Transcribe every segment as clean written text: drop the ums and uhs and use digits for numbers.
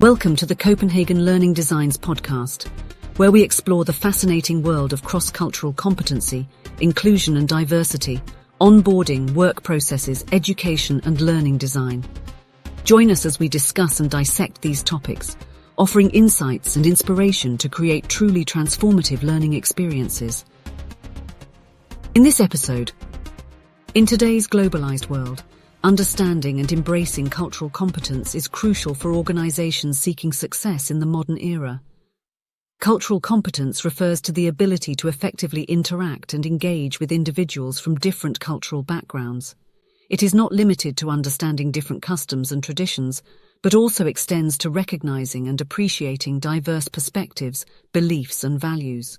Welcome to the Copenhagen Learning Designs podcast, where we explore the fascinating world of cross-cultural competency, inclusion and diversity, onboarding, work processes, education and learning design. Join us as we discuss and dissect these topics, offering insights and inspiration to create truly transformative learning experiences. In this episode, in today's globalized world, understanding and embracing cultural competence is crucial for organizations seeking success in the modern era. Cultural competence refers to the ability to effectively interact and engage with individuals from different cultural backgrounds. It is not limited to understanding different customs and traditions, but also extends to recognizing and appreciating diverse perspectives, beliefs, and values.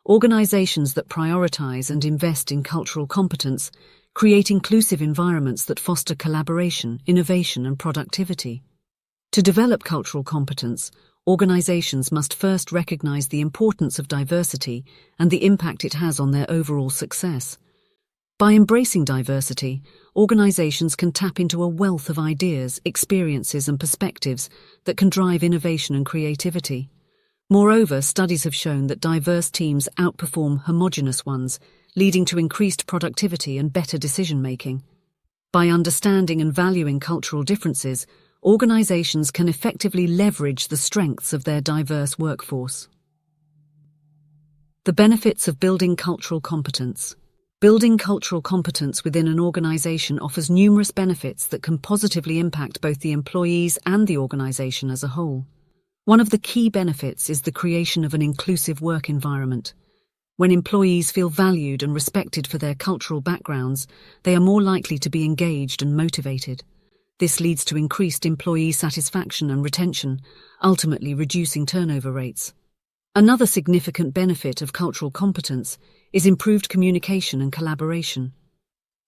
Organizations that prioritize and invest in cultural competence create inclusive environments that foster collaboration, innovation, and productivity. To develop cultural competence, organizations must first recognize the importance of diversity and the impact it has on their overall success. By embracing diversity, organizations can tap into a wealth of ideas, experiences, and perspectives that can drive innovation and creativity. Moreover, studies have shown that diverse teams outperform homogeneous ones, leading to increased productivity and better decision-making. By understanding and valuing cultural differences, organizations can effectively leverage the strengths of their diverse workforce. The benefits of building cultural competence. Building cultural competence within an organization offers numerous benefits that can positively impact both the employees and the organization as a whole. One of the key benefits is the creation of an inclusive work environment. When employees feel valued and respected for their cultural backgrounds, they are more likely to be engaged and motivated. This leads to increased employee satisfaction and retention, ultimately reducing turnover rates. Another significant benefit of cultural competence is improved communication and collaboration.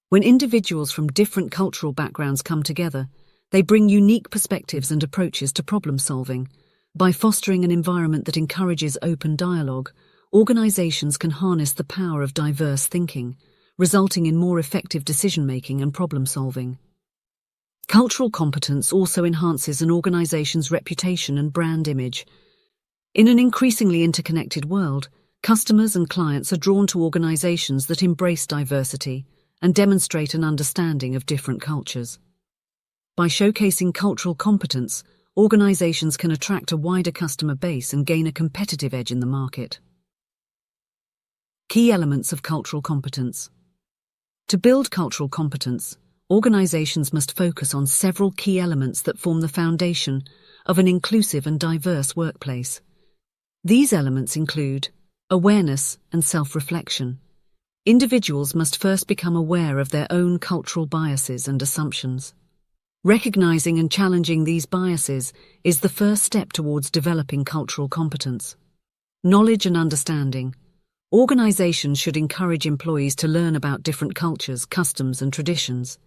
When individuals from different cultural backgrounds come together, they bring unique perspectives and approaches to problem solving. By fostering an environment that encourages open dialogue, organizations can harness the power of diverse thinking, resulting in more effective decision-making and problem-solving. Cultural competence also enhances an organization's reputation and brand image. In an increasingly interconnected world, customers and clients are drawn to organizations that embrace diversity and demonstrate an understanding of different cultures. By showcasing cultural competence, organizations can attract a wider customer base and gain a competitive edge in the market. Key elements of cultural competence. To build cultural competence, organizations must focus on several key elements that form the foundation of an inclusive and diverse workplace. These elements include awareness and self-reflection. Individuals must first become aware of their own cultural biases and assumptions. Recognizing and challenging these biases is the first step towards developing cultural competence. Knowledge and understanding. Organizations should encourage employees to learn about different cultures, customs, and traditions.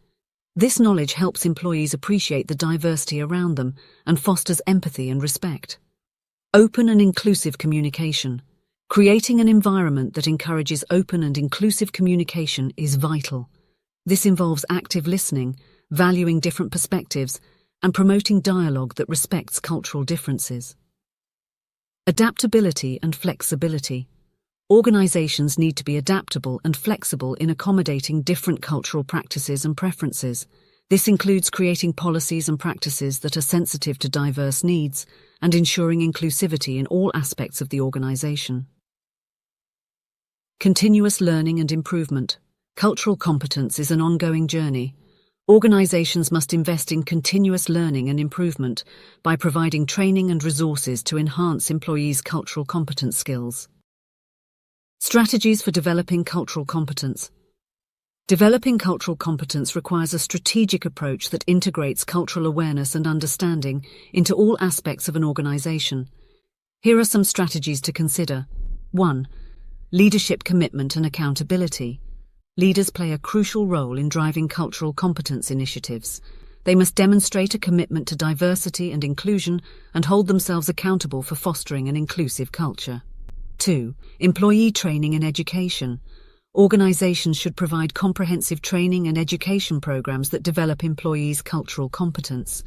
This knowledge helps employees appreciate the diversity around them and fosters empathy and respect. Open and inclusive communication. Creating an environment that encourages open and inclusive communication is vital. This involves active listening, valuing different perspectives, and promoting dialogue that respects cultural differences. Adaptability and flexibility. Organizations need to be adaptable and flexible in accommodating different cultural practices and preferences. This includes creating policies and practices that are sensitive to diverse needs and ensuring inclusivity in all aspects of the organization. Continuous learning and improvement. Cultural competence is an ongoing journey. Organizations must invest in continuous learning and improvement by providing training and resources to enhance employees' cultural competence skills. Strategies for developing cultural competence. Developing cultural competence requires a strategic approach that integrates cultural awareness and understanding into all aspects of an organization. Here are some strategies to consider. 1. Leadership commitment and accountability. Leaders play a crucial role in driving cultural competence initiatives. They must demonstrate a commitment to diversity and inclusion and hold themselves accountable for fostering an inclusive culture. 2. Employee training and education. Organizations should provide comprehensive training and education programs that develop employees' cultural competence.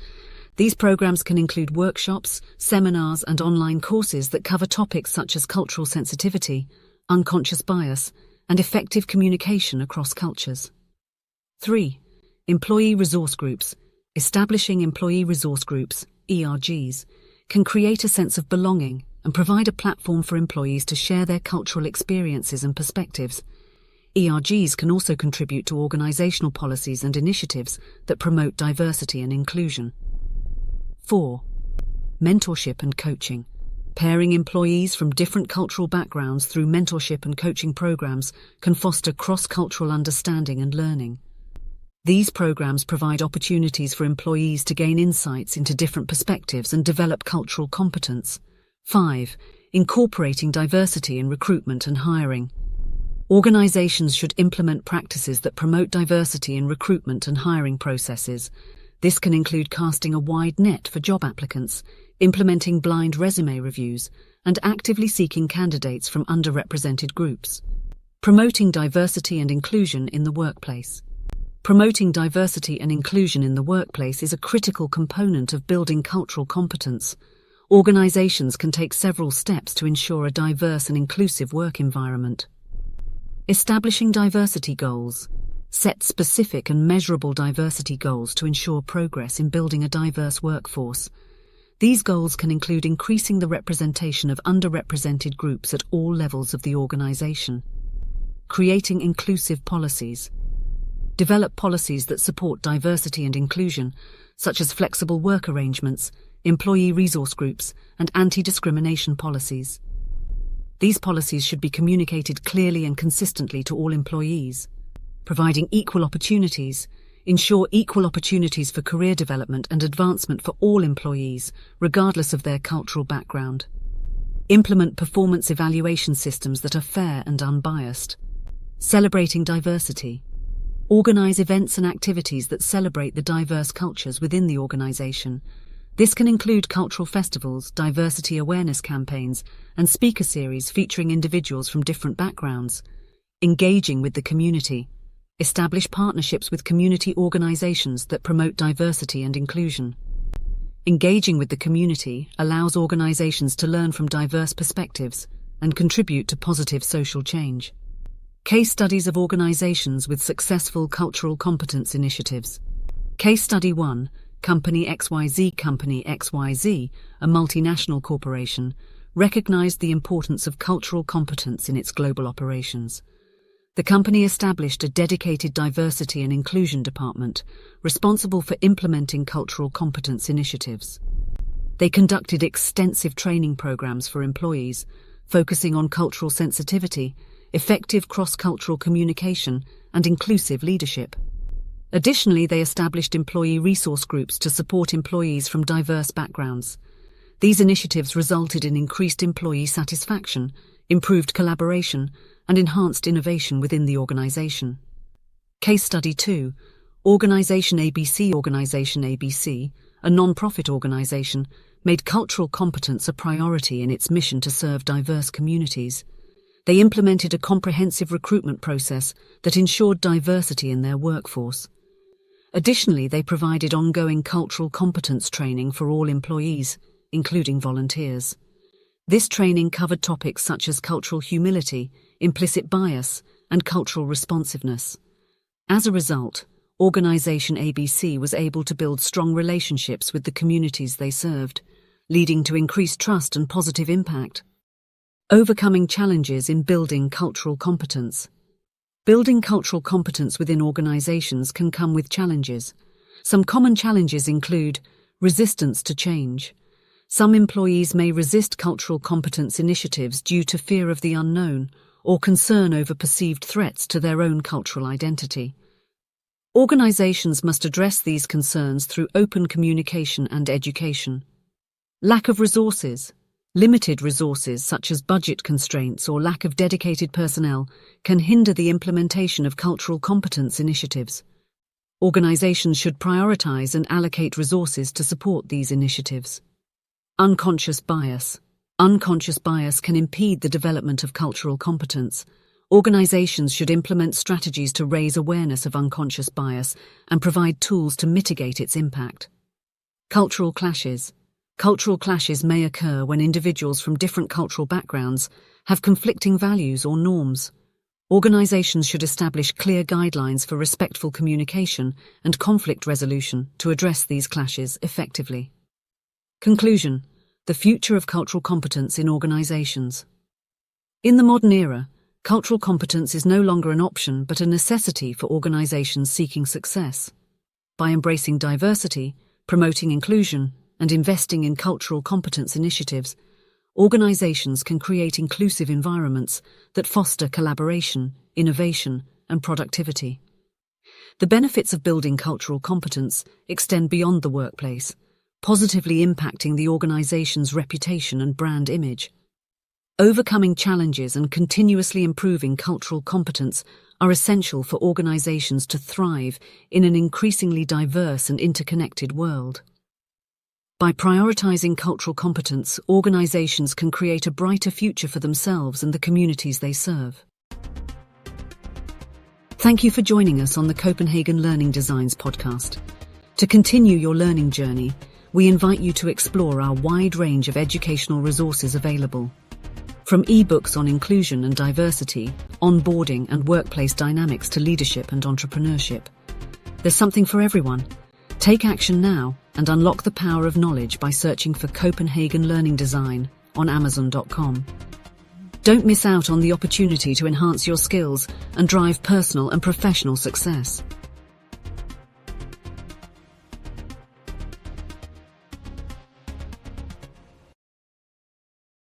These programs can include workshops, seminars, and online courses that cover topics such as cultural sensitivity, unconscious bias, and effective communication across cultures. 3. Employee resource groups. Establishing employee resource groups, ERGs, can create a sense of belonging and provide a platform for employees to share their cultural experiences and perspectives. ERGs can also contribute to organizational policies and initiatives that promote diversity and inclusion. 4. Mentorship and coaching. Pairing employees from different cultural backgrounds through mentorship and coaching programs can foster cross-cultural understanding and learning. These programs provide opportunities for employees to gain insights into different perspectives and develop cultural competence. 5. Incorporating diversity in recruitment and hiring. Organizations should implement practices that promote diversity in recruitment and hiring processes. This can include casting a wide net for job applicants, implementing blind resume reviews, and actively seeking candidates from underrepresented groups. Promoting diversity and inclusion in the workplace. Promoting diversity and inclusion in the workplace is a critical component of building cultural competence. Organizations can take several steps to ensure a diverse and inclusive work environment. Establishing diversity goals. Set specific and measurable diversity goals to ensure progress in building a diverse workforce. These goals can include increasing the representation of underrepresented groups at all levels of the organization. Creating inclusive policies. Develop policies that support diversity and inclusion, such as flexible work arrangements, employee resource groups, and anti-discrimination policies. These policies should be communicated clearly and consistently to all employees. Providing equal opportunities. Ensure equal opportunities for career development and advancement for all employees, regardless of their cultural background. Implement performance evaluation systems that are fair and unbiased. Celebrating diversity. Organize events and activities that celebrate the diverse cultures within the organization. This can include cultural festivals, diversity awareness campaigns, and speaker series featuring individuals from different backgrounds. Engaging with the community. Establish partnerships with community organizations that promote diversity and inclusion. Engaging with the community allows organizations to learn from diverse perspectives and contribute to positive social change. Case studies of organizations with successful cultural competence initiatives. Case Study 1, Company XYZ. Company XYZ, a multinational corporation, recognized the importance of cultural competence in its global operations. The company established a dedicated diversity and inclusion department responsible for implementing cultural competence initiatives. They conducted extensive training programs for employees, focusing on cultural sensitivity, effective cross-cultural communication, and inclusive leadership. Additionally, they established employee resource groups to support employees from diverse backgrounds. These initiatives resulted in increased employee satisfaction, improved collaboration, and enhanced innovation within the organization. Case Study 2, Organization ABC. Organization ABC, a non-profit organization, made cultural competence a priority in its mission to serve diverse communities. They implemented a comprehensive recruitment process that ensured diversity in their workforce. Additionally, they provided ongoing cultural competence training for all employees, including volunteers. This training covered topics such as cultural humility, implicit bias, and cultural responsiveness. As a result, Organization ABC was able to build strong relationships with the communities they served, leading to increased trust and positive impact. Overcoming challenges in building cultural competence. Building cultural competence within organizations can come with challenges. Some common challenges include resistance to change. Some employees may resist cultural competence initiatives due to fear of the unknown or concern over perceived threats to their own cultural identity. Organizations must address these concerns through open communication and education. Lack of resources. Limited resources such as budget constraints or lack of dedicated personnel can hinder the implementation of cultural competence initiatives. Organizations should prioritize and allocate resources to support these initiatives. Unconscious bias. Unconscious bias can impede the development of cultural competence. Organizations should implement strategies to raise awareness of unconscious bias and provide tools to mitigate its impact. Cultural clashes. Cultural clashes may occur when individuals from different cultural backgrounds have conflicting values or norms. Organizations should establish clear guidelines for respectful communication and conflict resolution to address these clashes effectively. Conclusion: the future of cultural competence in organizations. In the modern era, cultural competence is no longer an option but a necessity for organizations seeking success. By embracing diversity, promoting inclusion, and investing in cultural competence initiatives, organizations can create inclusive environments that foster collaboration, innovation, and productivity. The benefits of building cultural competence extend beyond the workplace, positively impacting the organization's reputation and brand image. Overcoming challenges and continuously improving cultural competence are essential for organizations to thrive in an increasingly diverse and interconnected world. By prioritizing cultural competence, organizations can create a brighter future for themselves and the communities they serve. Thank you for joining us on the Copenhagen Learning Designs podcast. To continue your learning journey, we invite you to explore our wide range of educational resources available. From ebooks on inclusion and diversity, onboarding and workplace dynamics to leadership and entrepreneurship. There's something for everyone. Take action now and unlock the power of knowledge by searching for Copenhagen Learning Design on Amazon.com. Don't miss out on the opportunity to enhance your skills and drive personal and professional success.